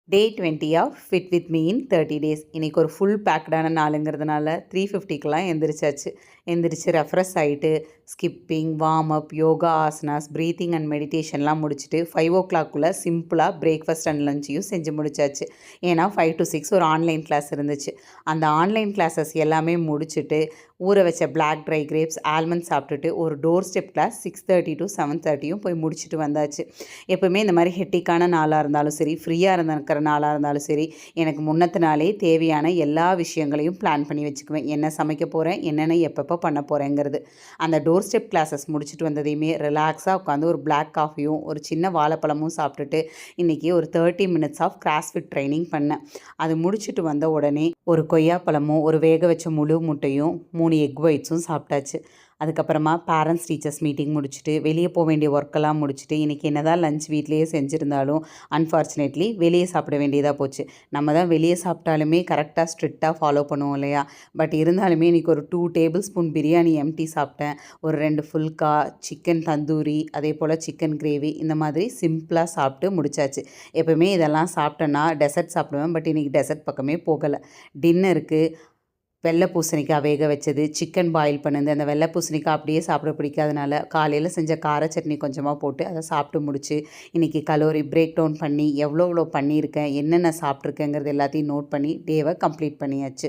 Day 20 of fit with me in 30 days. இன்றைக்கி ஒரு full பேக்டான நாளுங்கிறதுனால 3:50க்கெலாம் எந்திரிச்சாச்சு. எந்திரிச்சு ரெஃப்ரெஷ் ஆகிட்டு skipping, warm up, yoga asanas, breathing and மெடிடேஷன்லாம் முடிச்சுட்டு 5 o'clock சிம்பிளாக பிரேக்ஃபாஸ்ட் அண்ட் லஞ்சையும் செஞ்சு முடிச்சாச்சு. ஏன்னா 5 to 6 ஒரு ஆன்லைன் கிளாஸ் இருந்துச்சு. அந்த ஆன்லைன் கிளாஸஸ் எல்லாமே முடிச்சுட்டு ஊற வச்ச பிளாக் ட்ரை கிரேப்ஸ், ஆல்மண்ட் சாப்பிட்டுட்டு ஒரு டோர் ஸ்டெப் கிளாஸ் 6:30 to 7:30 போய் முடிச்சுட்டு வந்தாச்சு. எப்போவுமே இந்த மாதிரி ஹெட்டிக்கான நாளாக இருந்தாலும் சரி, ஃப்ரீயாக இருக்கிற நாளாக இருந்தாலும் சரி, எனக்கு முன்னத்து நாளே தேவையான எல்லா விஷயங்களையும் பிளான் பண்ணி வச்சுக்குவேன். என்ன சமைக்க போகிறேன், என்னென்ன எப்பப்போ பண்ண போகிறேங்கிறது. அந்த டோர் ஸ்டெப் கிளாஸஸ் முடிச்சுட்டு வந்ததையுமே ரிலாக்ஸாக உட்காந்து ஒரு பிளாக் காஃபியும் ஒரு சின்ன வாழைப்பழமும் சாப்பிட்டுட்டு இன்றைக்கி ஒரு 30 minutes ஆஃப் கிராஸ்ஃபிட் ட்ரைனிங் பண்ணேன். அது முடிச்சுட்டு வந்த உடனே ஒரு கொய்யாப்பழமும் ஒரு வேக வச்ச முழு முட்டையும் 3 எக் ஒயிட்ஸும் சாப்பிட்டாச்சு. அதுக்கப்புறமா பேரண்ட்ஸ் டீச்சர்ஸ் மீட்டிங் முடிச்சுட்டு வெளியே போக வேண்டிய ஒர்க்கெல்லாம் முடிச்சுட்டு இன்றைக்கி என்ன தான் லஞ்ச் வீட்லேயே செஞ்சுருந்தாலும் அன்ஃபார்ச்சுனேட்லி வெளியே சாப்பிட வேண்டியதாக போச்சு. நம்ம தான் வெளியே சாப்பிட்டாலுமே கரெக்டாக ஸ்ட்ரிக்டாக ஃபாலோ பண்ணுவோம் இல்லையா? பட் இருந்தாலுமே இன்றைக்கி ஒரு 2 tablespoon பிரியாணி எம்டி சாப்பிட்டேன். ஒரு 2 ஃபுல்கா, சிக்கன் தந்தூரி, அதே போல் சிக்கன் கிரேவி, இந்த மாதிரி சிம்பிளாக சாப்பிட்டு முடிச்சாச்சு. எப்போவுமே இதெல்லாம் சாப்பிட்டேன்னா டெசர்ட் சாப்பிடுவேன். பட் இன்றைக்கி டெசர்ட் பக்கமே போகலை. டின்னருக்கு வெள்ளை பூசணிக்காய் வேக வச்சது, சிக்கன் பாயில் பண்ணது. அந்த வெள்ளை பூசணிக்காய் அப்படியே சாப்பிட பிடிக்காதனால காலையில் செஞ்ச கார சட்னி கொஞ்சமாக போட்டு அதை சாப்பிட்டு முடிச்சு இன்றைக்கி கலோரி பிரேக் டவுன் பண்ணி எவ்வளோ பண்ணியிருக்கேன், என்னென்ன சாப்பிட்ருக்கேங்கிறது எல்லாத்தையும் நோட் பண்ணி டேவை கம்ப்ளீட் பண்ணியாச்சு.